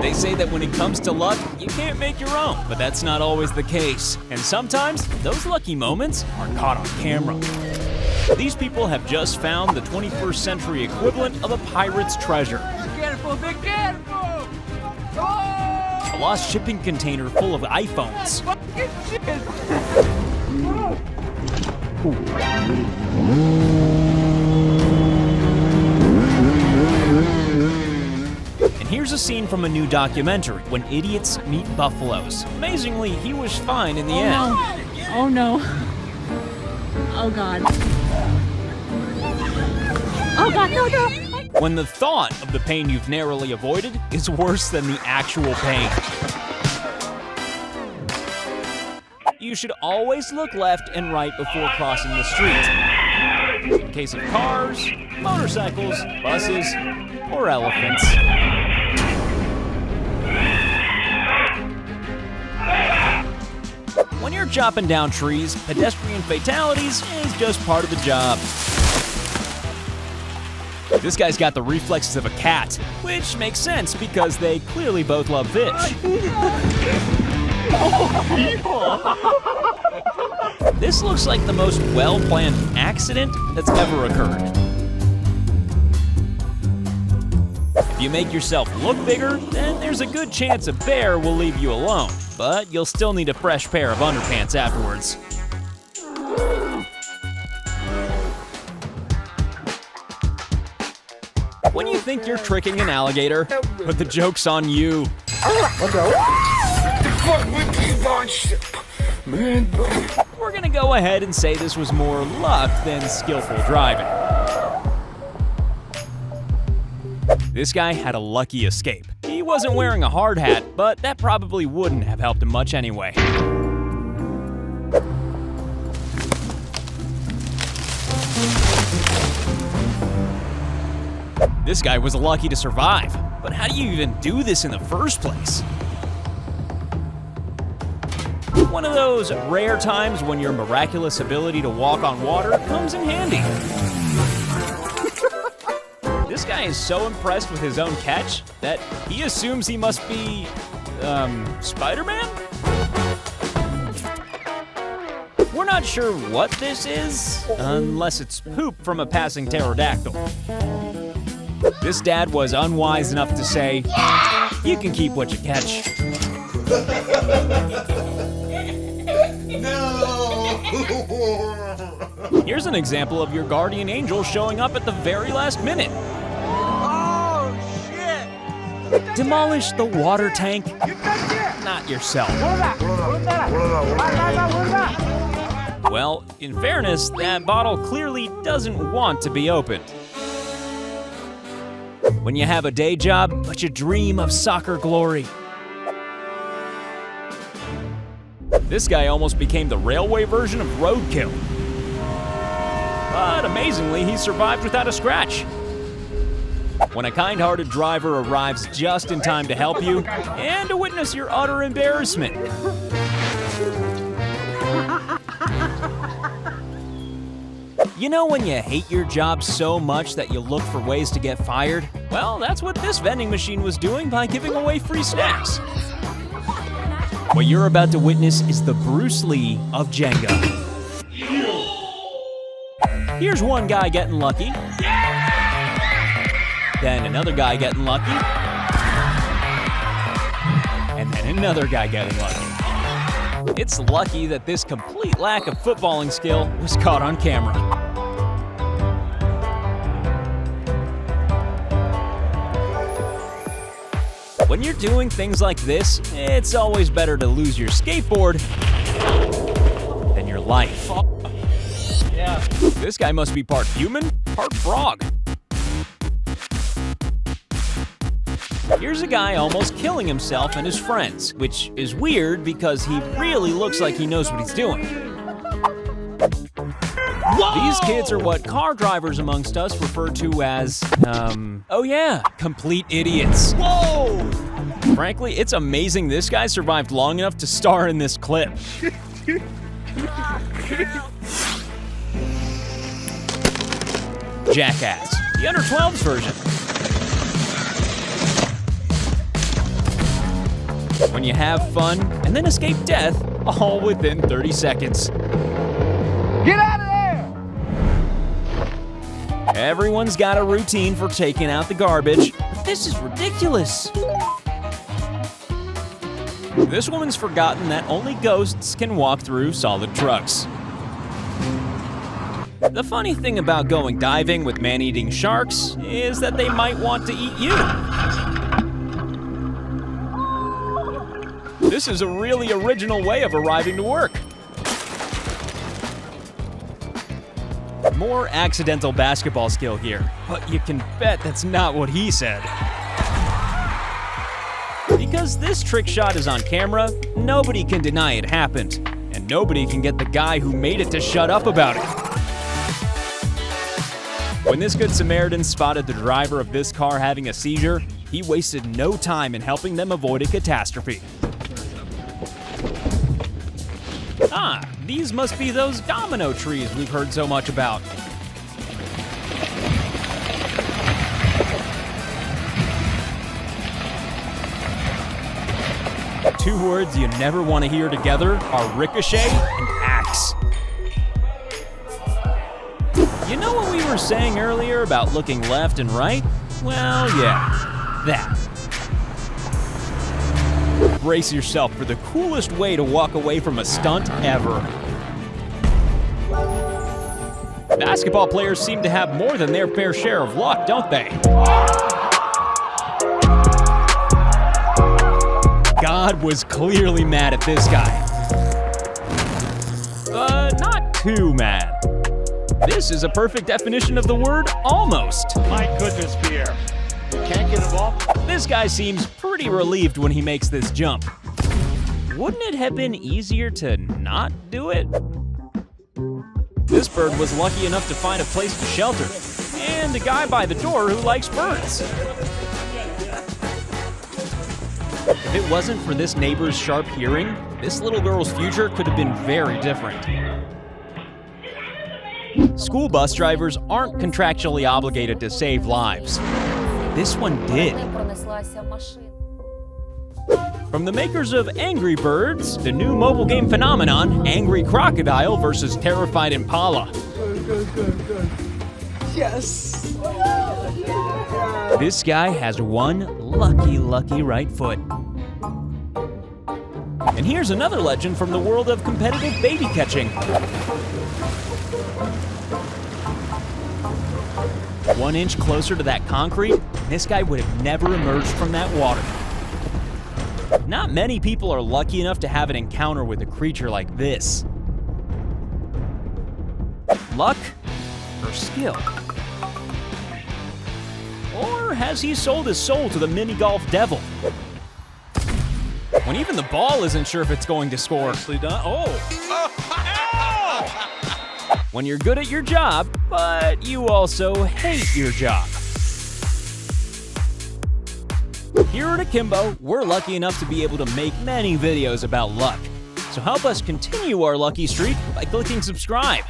They say that when it comes to luck, you can't make your own, but that's not always the case. And sometimes, those lucky moments are caught on camera. These people have just found the 21st century equivalent of a pirate's treasure. Be careful! Oh! A lost shipping container full of iPhones. And here's a scene from a new documentary, When Idiots Meet Buffaloes. Amazingly, he was fine in the end. No. Oh no. Oh God. Oh God, no. When the thought of the pain you've narrowly avoided is worse than the actual pain. You should always look left and right before crossing the street. In case of cars, motorcycles, buses, or elephants. When you're chopping down trees, pedestrian fatalities is just part of the job. This guy's got the reflexes of a cat, which makes sense because they clearly both love fish. This looks like the most well-planned accident that's ever occurred. If you make yourself look bigger, then there's a good chance a bear will leave you alone, but you'll still need a fresh pair of underpants afterwards. When you think you're tricking an alligator, but the joke's on you. We're gonna go ahead and say this was more luck than skillful driving. This guy had a lucky escape. He wasn't wearing a hard hat, but that probably wouldn't have helped him much anyway. This guy was lucky to survive, but how do you even do this in the first place? One of those rare times when your miraculous ability to walk on water comes in handy. This guy is so impressed with his own catch that he assumes he must be, Spider-Man? We're not sure what this is, unless it's poop from a passing pterodactyl. This dad was unwise enough to say, "You can keep what you catch." No! Here's an example of your guardian angel showing up at the very last minute. Oh, shit! Demolish the water tank, not yourself. Well, in fairness, that bottle clearly doesn't want to be opened. When you have a day job, but you dream of soccer glory. This guy almost became the railway version of roadkill. But amazingly, he survived without a scratch. When a kind-hearted driver arrives just in time to help you and to witness your utter embarrassment. You know when you hate your job so much that you look for ways to get fired? Well, that's what this vending machine was doing by giving away free snacks. What you're about to witness is the Bruce Lee of Jenga. Here's one guy getting lucky. Then another guy getting lucky. And then another guy getting lucky. It's lucky that this complete lack of footballing skill was caught on camera. When you're doing things like this, it's always better to lose your skateboard than your life. Yeah. This guy must be part human, part frog. Here's a guy almost killing himself and his friends, which is weird because he really looks like he knows what he's doing. Whoa! These kids are what car drivers amongst us refer to as, oh yeah, complete idiots. Whoa! Frankly, it's amazing this guy survived long enough to star in this clip. Jackass, the under 12s version. when you have fun and then escape death all within 30 seconds. Get out of there! Everyone's got a routine for taking out the garbage, but this is ridiculous. This woman's forgotten that only ghosts can walk through solid trucks. The funny thing about going diving with man-eating sharks is that they might want to eat you. This is a really original way of arriving to work. More accidental basketball skill here, but you can bet that's not what he said. Because this trick shot is on camera, nobody can deny it happened, and nobody can get the guy who made it to shut up about it. When this Good Samaritan spotted the driver of this car having a seizure, he wasted no time in helping them avoid a catastrophe. Ah, these must be those domino trees we've heard so much about. Two words you never want to hear together are ricochet and axe. You know what we were saying earlier about looking left and right? Well, yeah, that. Brace yourself for the coolest way to walk away from a stunt ever. Basketball players seem to have more than their fair share of luck, don't they? God was clearly mad at this guy. But not too mad. This is a perfect definition of the word almost. My goodness, Pierre. You can't get involved? This guy seems pretty relieved when he makes this jump. Wouldn't it have been easier to not do it? This bird was lucky enough to find a place to shelter, and a guy by the door who likes birds. If it wasn't for this neighbor's sharp hearing, this little girl's future could have been very different. School bus drivers aren't contractually obligated to save lives. This one did. From the makers of Angry Birds, the new mobile game phenomenon, Angry Crocodile versus Terrified Impala. Yes! This guy has one lucky right foot. And here's another legend from the world of competitive baby catching. 1 inch closer to that concrete, this guy would have never emerged from that water. Not many people are lucky enough to have an encounter with a creature like this. Luck or skill? Or has he sold his soul to the mini golf devil? When even the ball isn't sure if it's going to score. When you're good at your job, but you also hate your job. Here at Akimbo, we're lucky enough to be able to make many videos about luck. So help us continue our lucky streak by clicking subscribe.